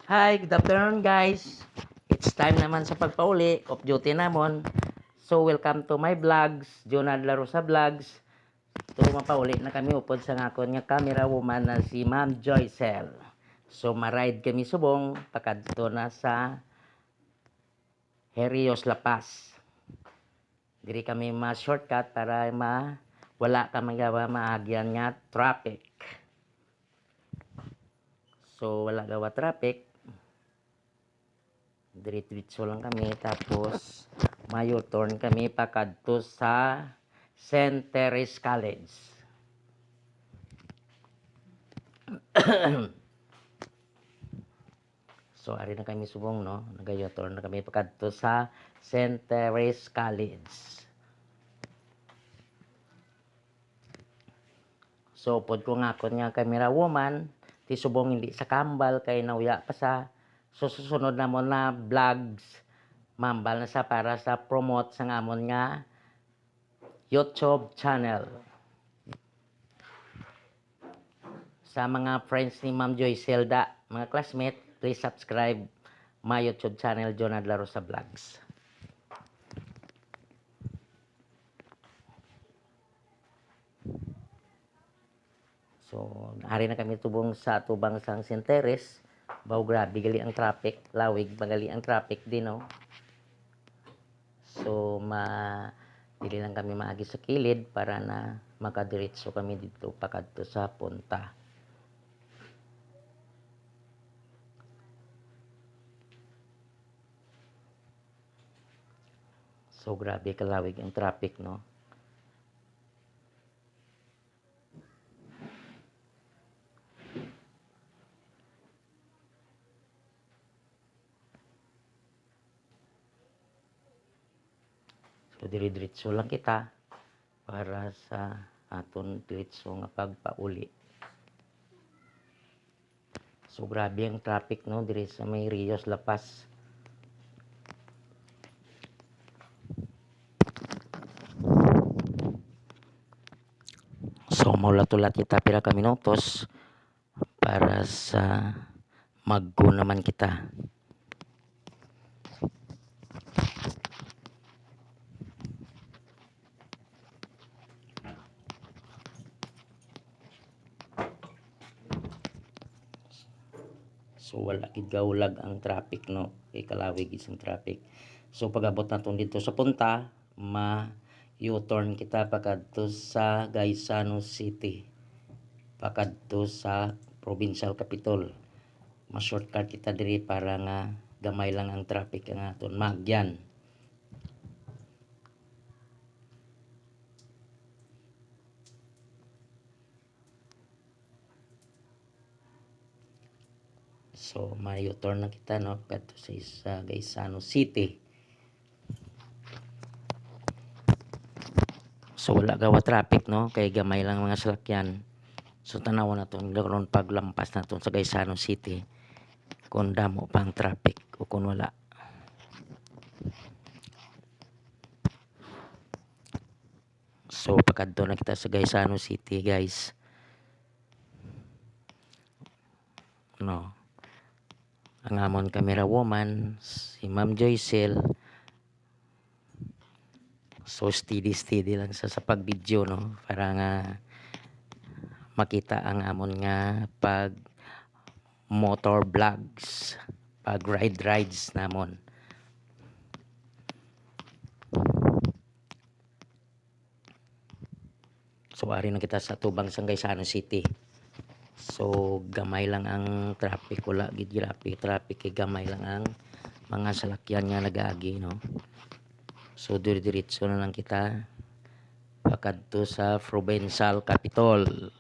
Hi, good afternoon guys. It's time naman sa pagpauli, off duty namon. So welcome to my vlogs, Jonad Larosa Vlogs. So mapauli na kami upod sa ngakon nga camera woman na si Ma'am Joycel. So maride kami subong pakadto na sa Herios La Paz. Diri kami ma-shortcut para wala ka magawa maagyan nga traffic. So wala gawa traffic, diretso lang kami tapos mayo turn kami pakadto sa St. Teresa College. So ari na kami subong no, nagayo turn na kami pakadto sa St. Teresa College. So pod ko ngakon nga camera woman, ti subong hindi sa kambal kay nauya pa sa susunod na mo na vlogs mambal na sa para sa promote sa ngamon nga YouTube channel. Sa mga friends ni Ma'am Joy Zelda, mga classmate, please subscribe my YouTube channel, Jonad Larosa Vlogs. So, hari na kami tubong sa tubang sang Sinteres. Baw grabe gali ang traffic, lawig magali ang traffic din no. So, dili lang kami maagi sa kilid para na makadiretso kami dito pakadto sa punta. So, grabe kalawig ang traffic no. So, dire-diretso lang kita para sa aton diretso nga pagpauli. So grabe ang traffic no diri sa may Rios La Paz. So mula-tulat kita pila ka minutos para sa maggo naman kita. So wala gid gawlag ang traffic no, kay kalawig isang traffic. So pag-abot naton dito sa punta, U-turn kita pakadto sa Gaisano City. Pakadto sa provincial capital. Ma-shortcut kita diri para nga gamay lang ang traffic ang aton magyan. So, ma-U-turn na kita no kadto sa Gaisano City. So wala gawa traffic no kay gamay lang mga salakyan. So tanaw na ton karon paglampas na ton sa Gaisano City kung damo pang traffic o kung wala. So pakadto na kita sa Gaisano City guys. No. Ang amon camera woman si Ma'am Joycel. So steady lang sa pag-video no para nga makita ang amon nga pag motor vlogs, pag rides namon. So ari na kita sa tubang sa Gaisano City. So gamay lang ang traffic, wala gid traffic kay gamay lang ang mga salakyan nga nagaagi no. So diretso na lang kita pakadto sa provincial capital.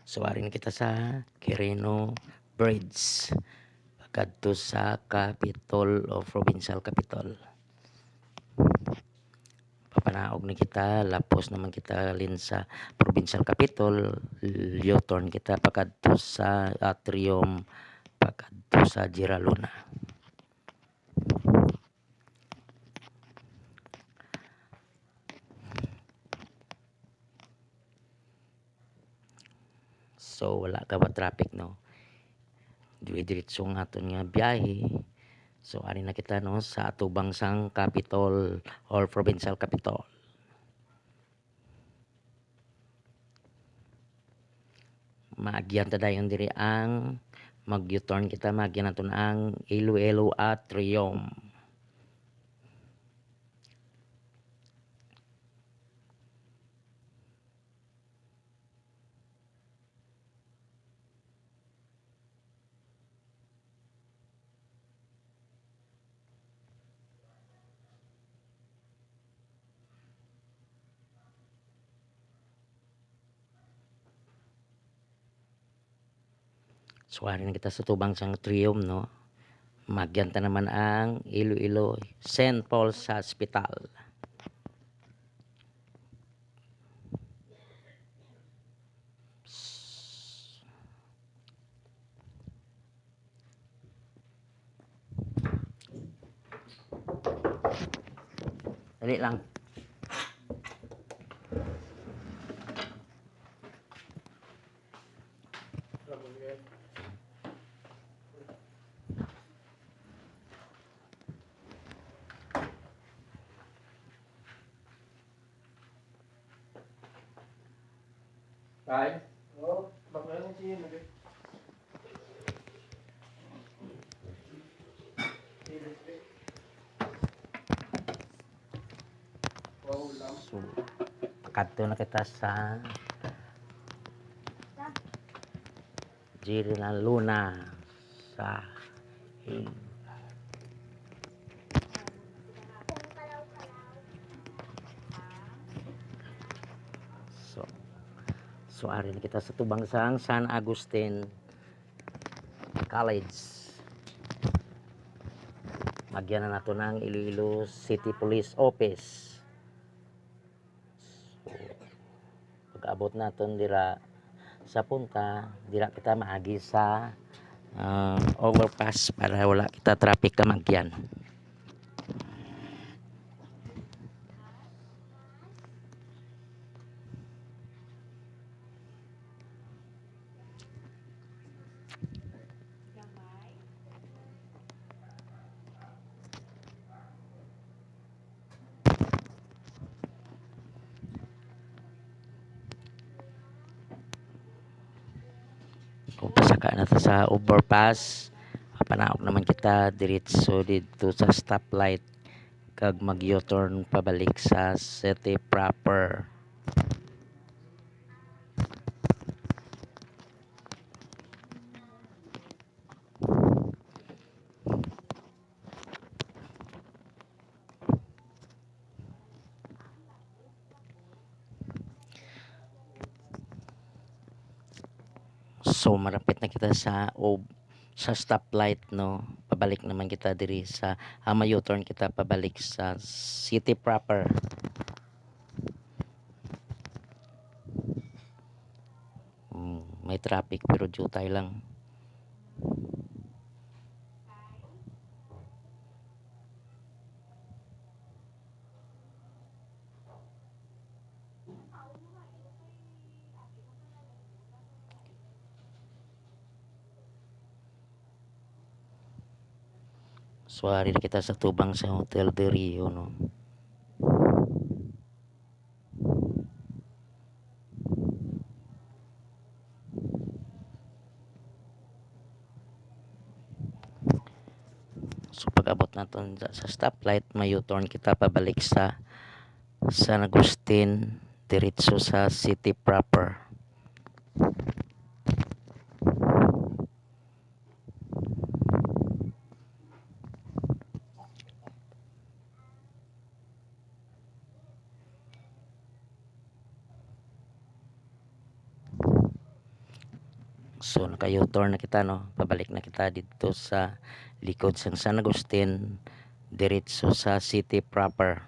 So ari na kita sa Quirino Bridge pakadto sa capital of provincial capital. Papanaog na kita, lapos naman kita lin sa provincial capital, U-turn kita pakadto sa atrium, pakadto sa Giraluna. So wala ka ba traffic no. Dire-diretso nga aton nga biyahe. So ari na kita no sa ato bangsang capital or provincial capital. Maagyan ta dayon diri ang mag-U-turn kita, maagyan naton ang Iloilo Atrium. So ari na kita sa tubang sang Atrium no. Magyanta naman ang Iloilo St. Paul's Hospital. Dali lang. Tay? Oo, bakla lang siya yun. So kadto na kita sa Girina Luna sa so so ari na kita sa tubang sang San Agustin College. Magyan na nato ng Iloilo City Police Office. So, pag-abot naton dira sa punta, dira kita maagi sa overpass para wala kita traffic ka magyan. Kung pasaka na ta sa overpass, panaog naman kita diretso dito sa stoplight kag mag U-turn pabalik sa city proper. So marapit na kita sa stoplight no. Pabalik naman kita diri sa U-turn kita pabalik sa city proper. May traffic pero jutay lang. So ari na kita sa tubang sa Hotel de Rio no. So pag-abot naton sa stoplight, may U-turn kita pabalik sa San Agustin diretso sa city proper. So naka U-turn na kita no. Pabalik na kita dito sa likod ng San Agustin diretso sa city proper.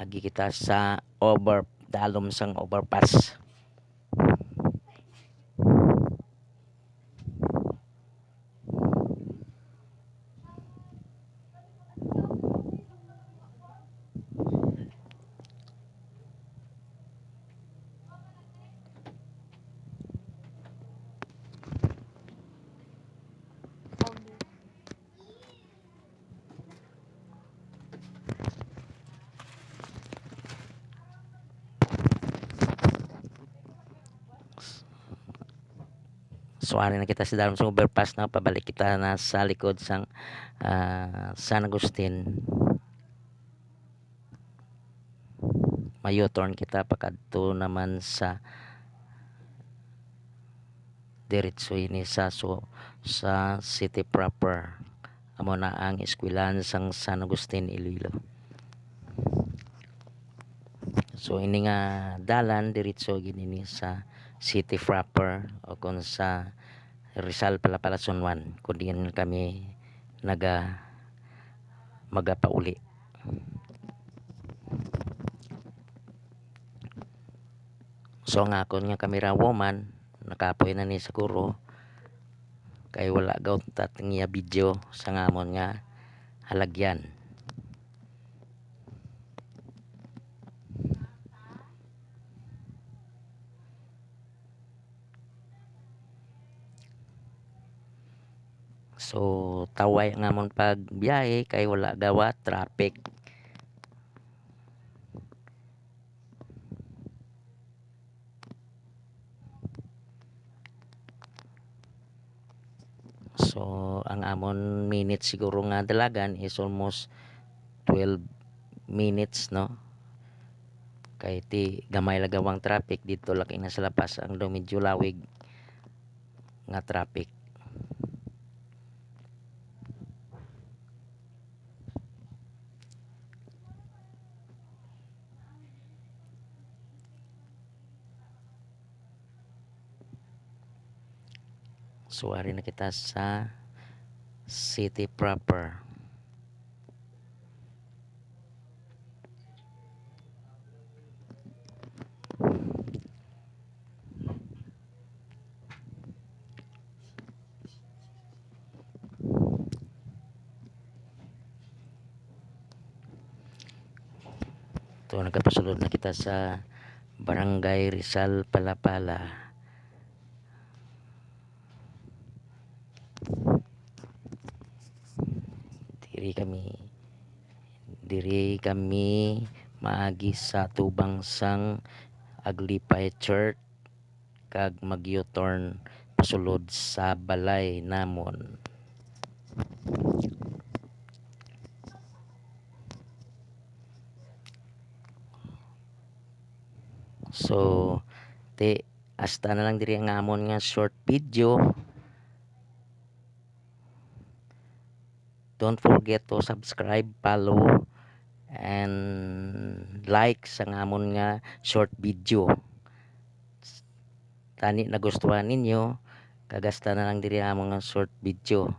agi kita sa dalom sang overpass. So ari na kita sa dalom sang overpass na pabalik kita na sa likod sang San Agustin. Mayo-turn kita pakadto naman sa diretso ini sa city proper. Amo na ang eskwelahan sang San Agustin, Iloilo. So ini nga dalan diretso gini sa city proper o kung sa Rizal Palapalason 1 kung diyan kami magapauli. So nga akon nga camera woman nakapoy na ni siguro kay wala gaw tatangya video sa ngamon nga halagyan. So taway nga mon pag biyahe kay wala gawa traffic. So ang amon minutes siguro nga dalagan is almost 12 minutes no. Kay ti gamay lagawang traffic dito laki na sa lapas ang do medyo lawig nga traffic. So ari na kita sa city proper. So nagkapasulod na kita sa Barangay Rizal Palapala. Diri kami maagi sa tubang sang Aglipay Church kag mag-U-turn pasulod sa balay namon. So hasta na lang diri ang amon nga short video. Don't forget to subscribe, follow, and like sa amon nga short video. Tani nagustuhan ninyo, kagasta na lang diri ang mga short video.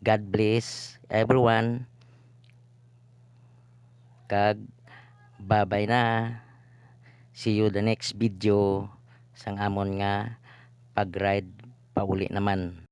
God bless everyone. Kag bye-bye na. See you the next video sang amon nga pag-ride pauli naman.